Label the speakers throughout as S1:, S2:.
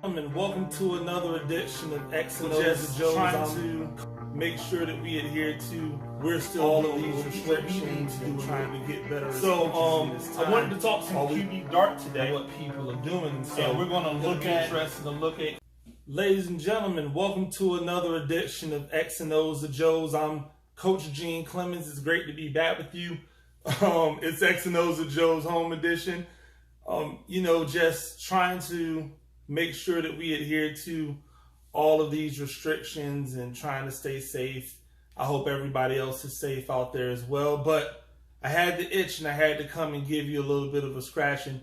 S1: And welcome to another edition of X&O The Joes. Trying to make sure that we adhere to all of these restrictions and trying to get better. So I wanted to talk some QB dart today, what people are doing. So we're going to look at. Ladies and gentlemen, welcome to another edition of X&O The Joes. I'm Coach Gene Clemens. It's great to be back with you. It's X&O The Joes home edition. Just trying to make sure that we adhere to all of these restrictions and trying to stay safe. I hope everybody else is safe out there as well. But I had the itch and I had to come and give you a little bit of a scratching.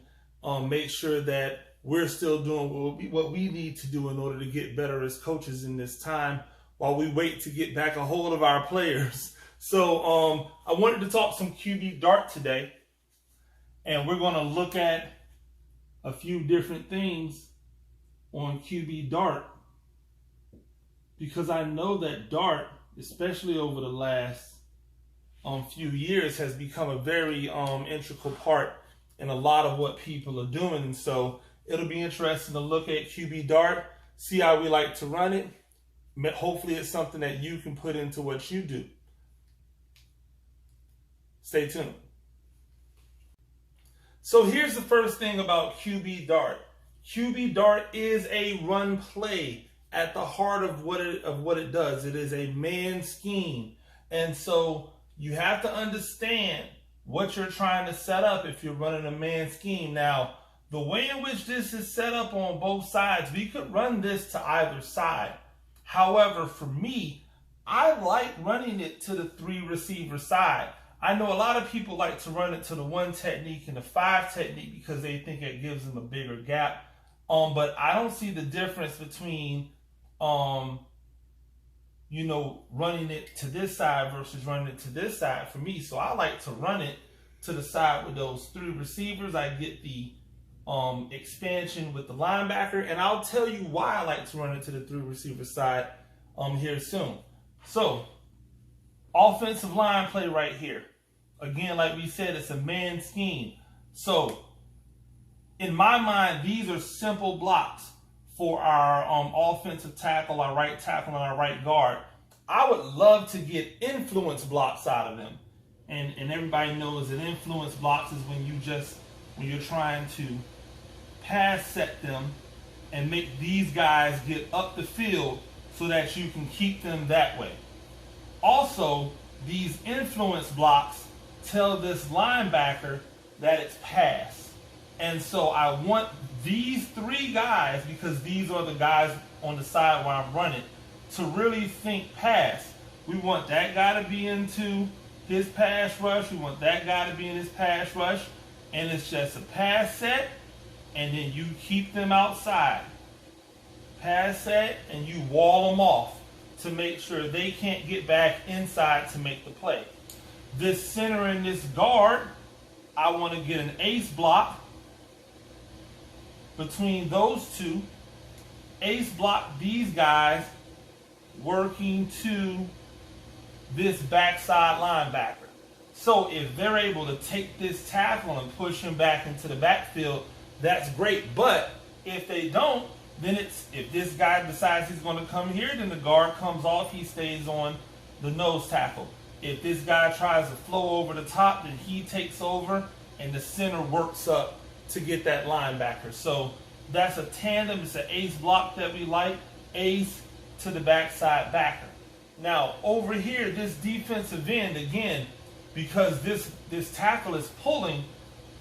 S1: Make sure that we're still doing what we need to do in order to get better as coaches in this time while we wait to get back a hold of our players. So I wanted to talk some QB dart today. And we're going to look at a few different things on QB dart, because I know that dart, especially over the last few years, has become a very integral part in a lot of what people are doing. And so it'll be interesting to look at QB dart, see how we like to run it. Hopefully it's something that you can put into what you do. Stay tuned. So here's the first thing about QB dart. QB dart is a run play at the heart of what it does. It is a man scheme. And so you have to understand what you're trying to set up if you're running a man scheme. Now, the way in which this is set up on both sides, we could run this to either side. However, for me, I like running it to the 3 receiver side. I know a lot of people like to run it to the 1 technique and the 5 technique because they think it gives them a bigger gap. But I don't see the difference between, running it to this side versus running it to this side for me. So I like to run it to the side with those 3 receivers. I get the expansion with the linebacker, and I'll tell you why I like to run it to the 3 receiver side here soon. So offensive line play right here. Again, like we said, it's a man scheme. So in my mind, these are simple blocks for our offensive tackle, our right tackle, and our right guard. I would love to get influence blocks out of them. And everybody knows that influence blocks is when you're trying to pass set them and make these guys get up the field so that you can keep them that way. Also, these influence blocks tell this linebacker that it's pass. And so I want these 3 guys, because these are the guys on the side where I'm running, to really think pass. We want that guy to be into his pass rush. We want that guy to be in his pass rush. And it's just a pass set, and then you keep them outside. Pass set, and you wall them off to make sure they can't get back inside to make the play. This center and this guard, I want to get an ace block between those 2. Ace block these guys working to this backside linebacker. So if they're able to take this tackle and push him back into the backfield, that's great. But if they don't, then if this guy decides he's going to come here, then the guard comes off, he stays on the nose tackle. If this guy tries to flow over the top, then he takes over and the center works up to get that linebacker. So that's a tandem. It's an ace block that we like. Ace to the backside backer. Now over here, this defensive end, again, because this tackle is pulling,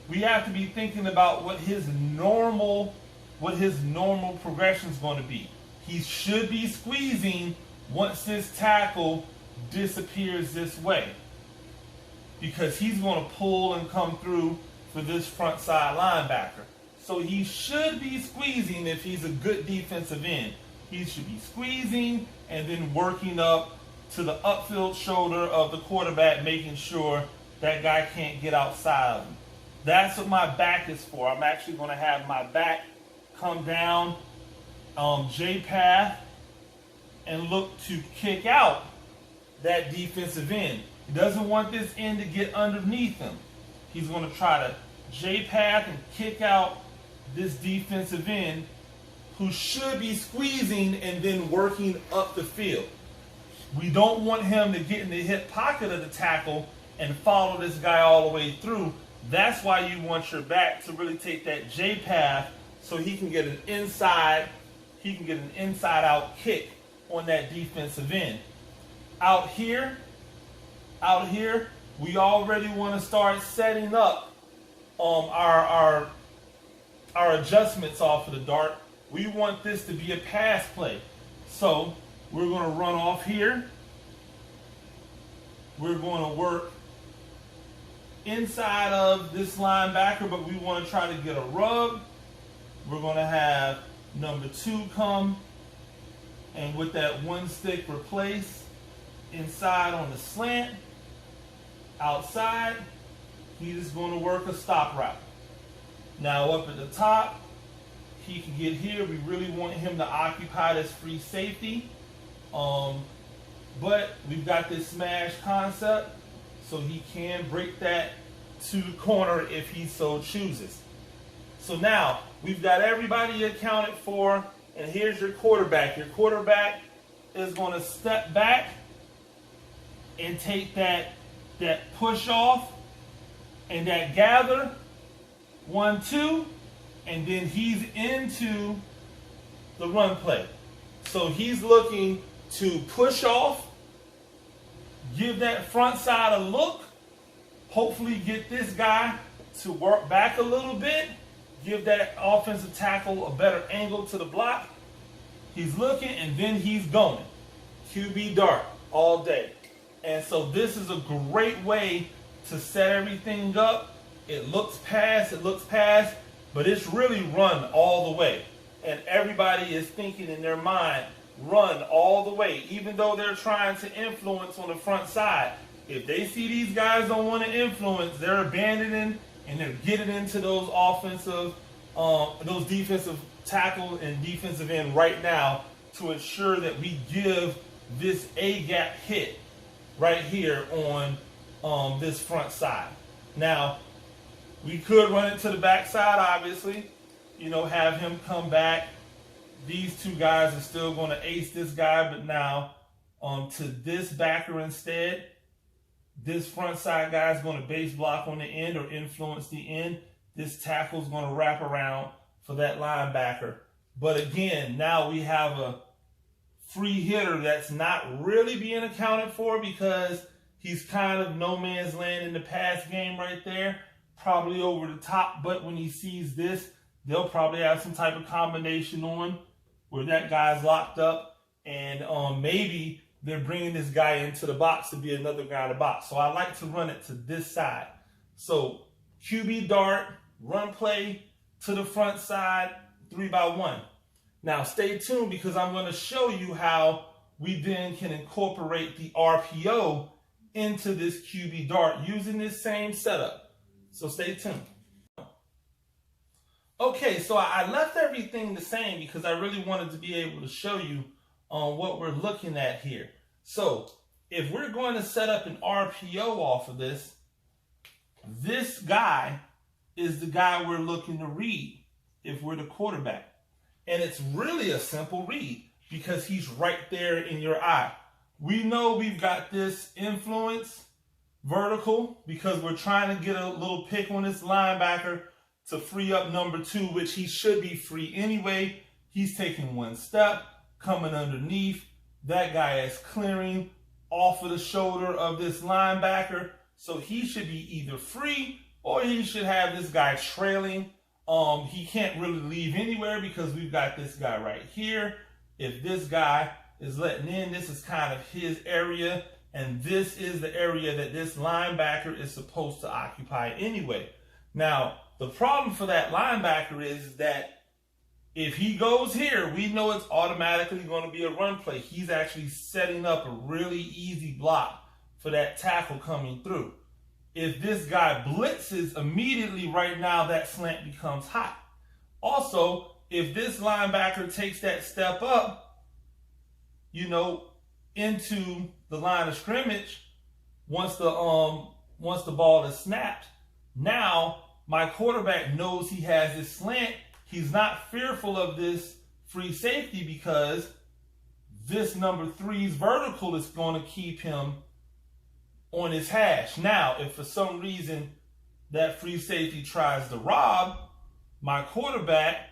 S1: we have to be thinking about what his normal progression is going to be. He should be squeezing once this tackle disappears this way, because he's going to pull and come through for this front side linebacker. So he should be squeezing if he's a good defensive end. He should be squeezing and then working up to the upfield shoulder of the quarterback, making sure that guy can't get outside of him. That's what my back is for. I'm actually going to have my back come down J-path and look to kick out that defensive end. He doesn't want this end to get underneath him. He's going to try to J-path and kick out this defensive end who should be squeezing and then working up the field. We don't want him to get in the hip pocket of the tackle and follow this guy all the way through. That's why you want your back to really take that J path so he can get an inside out kick on that defensive end. Out here, we already want to start setting up our adjustments off of the dart. We want this to be a pass play. So we're going to run off here. We're going to work inside of this linebacker, but we want to try to get a rub. We're going to have number 2 come and with that one stick replace inside on the slant. Outside, he's going to work a stop route. Now up at the top, he can get here. We really want him to occupy this free safety. But we've got this smash concept, so he can break that to the corner if he so chooses. So now we've got everybody accounted for, and here's your quarterback. Your quarterback is going to step back and take that push off and that gather, 1, 2, and then he's into the run play. So he's looking to push off, give that front side a look, hopefully get this guy to work back a little bit, give that offensive tackle a better angle to the block. He's looking and then he's going. QB dart all day. And so this is a great way to set everything up. It looks pass, but it's really run all the way. And everybody is thinking in their mind, run all the way, even though they're trying to influence on the front side. If they see these guys don't want to influence, they're abandoning and they're getting into those those defensive tackle and defensive end right now to ensure that we give this A-gap hit right here on this front side. Now, we could run it to the backside, obviously, have him come back. These two guys are still going to ace this guy, but now to this backer instead. This front side guy is going to base block on the end or influence the end. This tackle is going to wrap around for that linebacker. But again, now we have a free hitter that's not really being accounted for because he's kind of no man's land in the pass game right there. Probably over the top, but when he sees this, they'll probably have some type of combination on where that guy's locked up, and maybe they're bringing this guy into the box to be another guy in the box. So I like to run it to this side. So QB dart, run play to the front side, 3x1. Now stay tuned because I'm going to show you how we then can incorporate the RPO into this QB dart using this same setup. So stay tuned. Okay, so I left everything the same because I really wanted to be able to show you what we're looking at here. So if we're going to set up an RPO off of this, this guy is the guy we're looking to read if we're the quarterback. And it's really a simple read because he's right there in your eye. We know we've got this influence vertical because we're trying to get a little pick on this linebacker to free up number 2, which he should be free anyway. He's taking one step, coming underneath. That guy is clearing off of the shoulder of this linebacker. So he should be either free or he should have this guy trailing. He can't really leave anywhere because we've got this guy right here. If this guy is letting in, this is kind of his area. And this is the area that this linebacker is supposed to occupy anyway. Now, the problem for that linebacker is that if he goes here, we know it's automatically going to be a run play. He's actually setting up a really easy block for that tackle coming through. If this guy blitzes immediately right now, that slant becomes hot. Also, if this linebacker takes that step up, into the line of scrimmage, once the ball is snapped, now my quarterback knows he has this slant. He's not fearful of this free safety because this number 3's vertical is going to keep him on his hash. Now, if for some reason that free safety tries to rob my quarterback,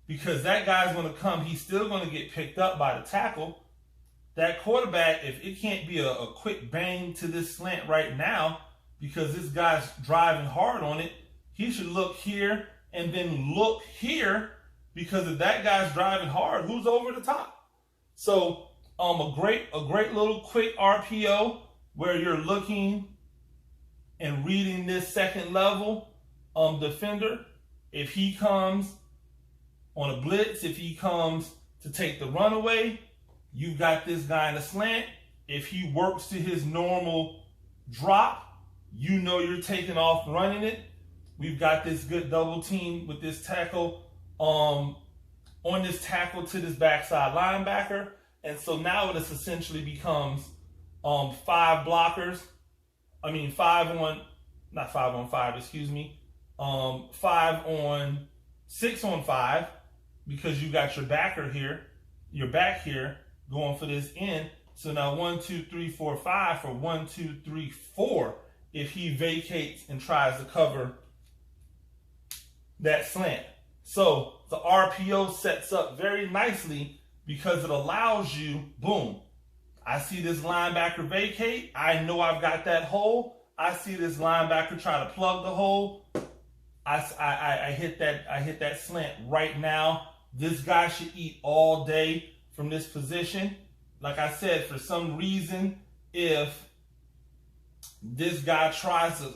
S1: because that guy's going to come, he's still going to get picked up by the tackle. That quarterback, if it can't be a quick bang to this slant right now, because this guy's driving hard on it, he should look here and then look here, because if that guy's driving hard, who's over the top? So a great little quick RPO where you're looking and reading this second level defender. If he comes on a blitz, if he comes to take the runaway, you've got this guy in a slant. If he works to his normal drop, you know you're taking off running it. We've got this good double team with this tackle on this tackle to this backside linebacker. And so now it essentially becomes 5 blockers. I mean, 5 on 6 on 5, because you got your backer here, your back here going for this end. So now 1, 2, 3, 4, 5 for 1, 2, 3, 4. If he vacates and tries to cover that slant. So the RPO sets up very nicely because it allows you, boom, I see this linebacker vacate. I know I've got that hole. I see this linebacker try to plug the hole. I hit that slant right now. This guy should eat all day from this position. Like I said, for some reason, if this guy tries to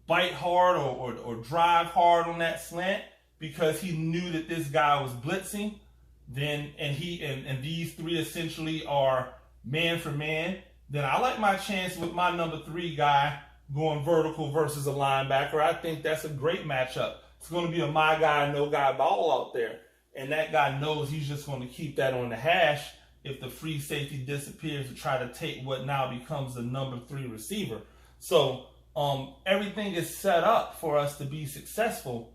S1: bite hard or drive hard on that slant because he knew that this guy was blitzing, then and these 3 essentially are man for man, then I like my chance with my number 3 guy going vertical versus a linebacker. I think that's a great matchup. It's going to be a my guy, no guy ball out there. And that guy knows he's just going to keep that on the hash if the free safety disappears to try to take what now becomes the number 3 receiver. So everything is set up for us to be successful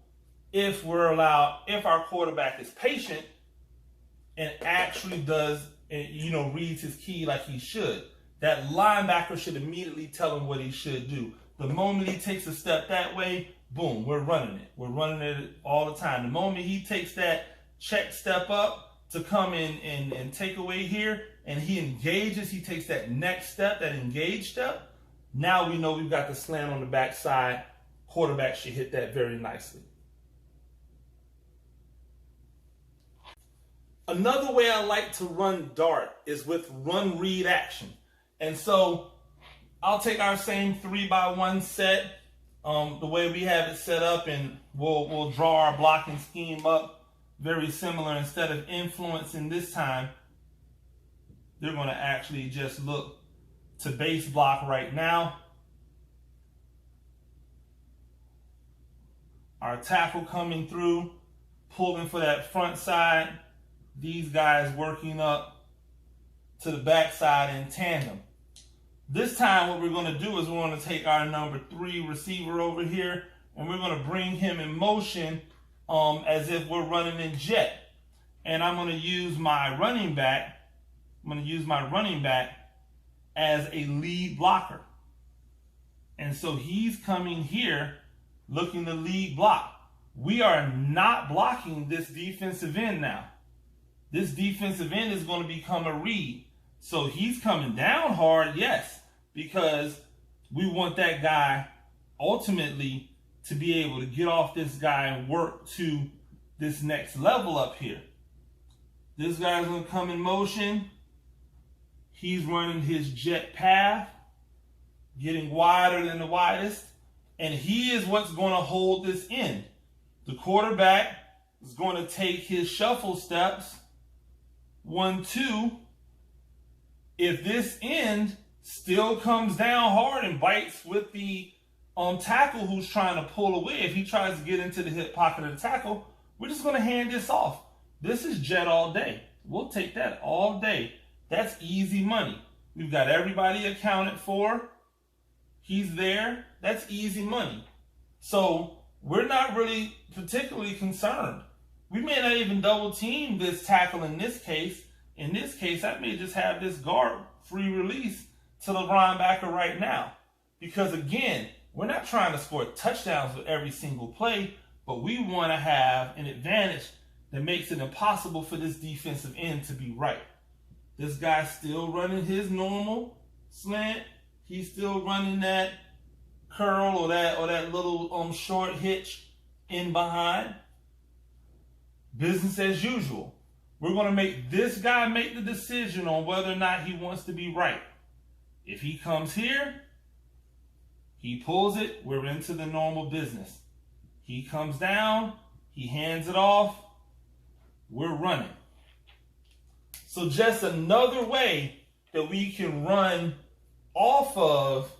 S1: if our quarterback is patient and actually does, reads his key like he should. That linebacker should immediately tell him what he should do. The moment he takes a step that way, boom, we're running it. We're running it all the time. The moment he takes that check step up to come in and take away here, and he engages, he takes that next step, that engage step, now we know we've got the slant on the backside. Quarterback should hit that very nicely. Another way I like to run dart is with run read action. And so I'll take our same 3x1 set, the way we have it set up, and we'll draw our blocking scheme up very similar. Instead of influencing this time, they're going to actually just look to base block right now. Our tackle coming through, pulling for that front side. These guys working up to the backside in tandem. This time what we're going to do is we're going to take our number 3 receiver over here, and we're going to bring him in motion as if we're running in jet. And I'm going to use my running back. As a lead blocker. And so he's coming here looking to lead block. We are not blocking this defensive end now. This defensive end is going to become a read. So he's coming down hard, yes, because we want that guy ultimately to be able to get off this guy and work to this next level up here. This guy's going to come in motion. He's running his jet path, getting wider than the widest, and he is what's going to hold this end. The quarterback is going to take his shuffle steps, 1, 2. If this end still comes down hard and bites with the tackle who's trying to pull away, if he tries to get into the hip pocket of the tackle, we're just going to hand this off. This is jet all day. We'll take that all day. That's easy money. We've got everybody accounted for. He's there. That's easy money. So we're not really particularly concerned We may not even double team this tackle in this case. In this case, I may just have this guard free release to the linebacker right now. Because again, we're not trying to score touchdowns with every single play, but we want to have an advantage that makes it impossible for this defensive end to be right. This guy's still running his normal slant. He's still running that curl or that little short hitch in behind. Business as usual. We're going to make this guy make the decision on whether or not he wants to be right. If he comes here, he pulls it, we're into the normal business. He comes down, he hands it off, we're running. So just another way that we can run off of,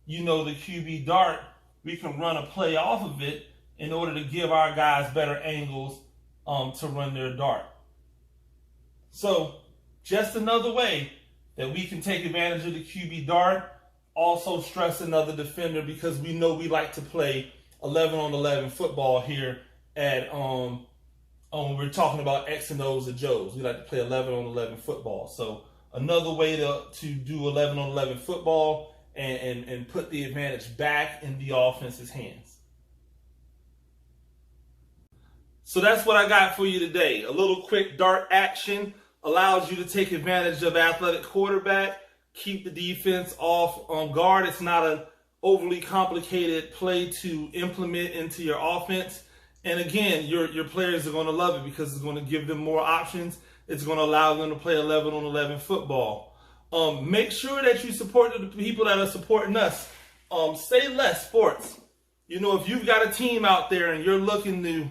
S1: the QB dart, we can run a play off of it in order to give our guys better angles to run their dart. So just another way that we can take advantage of the QB dart. Also stress another defender because we know we like to play 11-on-11 football here at we're talking about X&O The Joes. We like to play 11-on-11 football. So another way to do 11-on-11 football and put the advantage back in the offense's hands. So that's what I got for you today. A little quick dart action allows you to take advantage of athletic quarterback, keep the defense off on guard. It's not an overly complicated play to implement into your offense. And again, your players are going to love it because it's going to give them more options. It's going to allow them to play 11-on-11 football. Make sure that you support the people that are supporting us. Say less sports. If you've got a team out there and you're looking to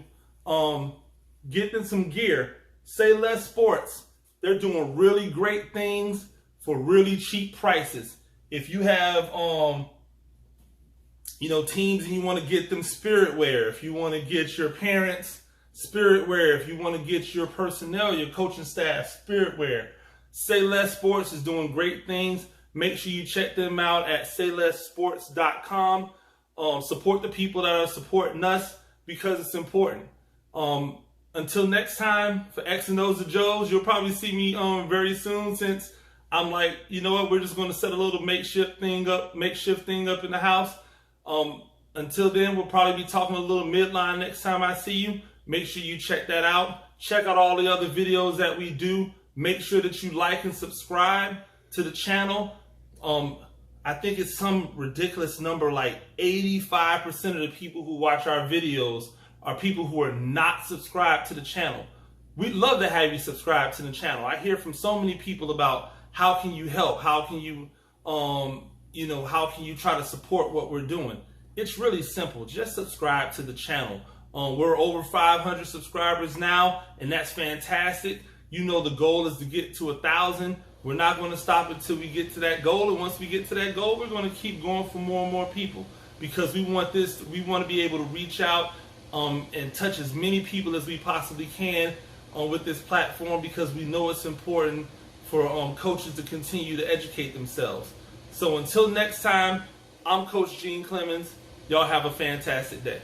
S1: get them some gear, say less sports. They're doing really great things for really cheap prices. If you have, teams and you want to get them spirit wear, if you want to get your parents spirit wear, if you want to get your personnel, your coaching staff spirit wear, Say Less Sports is doing great things. Make sure you check them out at saylessports.com. Support the people that are supporting us because it's important. Until next time, for X&O The Joes, you'll probably see me very soon since I'm like, you know what, we're just going to set a little makeshift thing up in the house. Until then, we'll probably be talking a little midline next time I see you. Make sure you check that out. Check out all the other videos that we do. Make sure that you like and subscribe to the channel. I think it's some ridiculous number, like 85% of the people who watch our videos are people who are not subscribed to the channel. We'd love to have you subscribe to the channel. I hear from so many people about how can you help? How can you, how can you try to support what we're doing? It's really simple. Just subscribe to the channel. We're over 500 subscribers now, and that's fantastic. The goal is to get to 1,000. We're not going to stop until we get to that goal. And once we get to that goal, we're going to keep going for more and more people because we want to be able to reach out and touch as many people as we possibly can with this platform because we know it's important for coaches to continue to educate themselves. So until next time, I'm Coach Gene Clemens. Y'all have a fantastic day.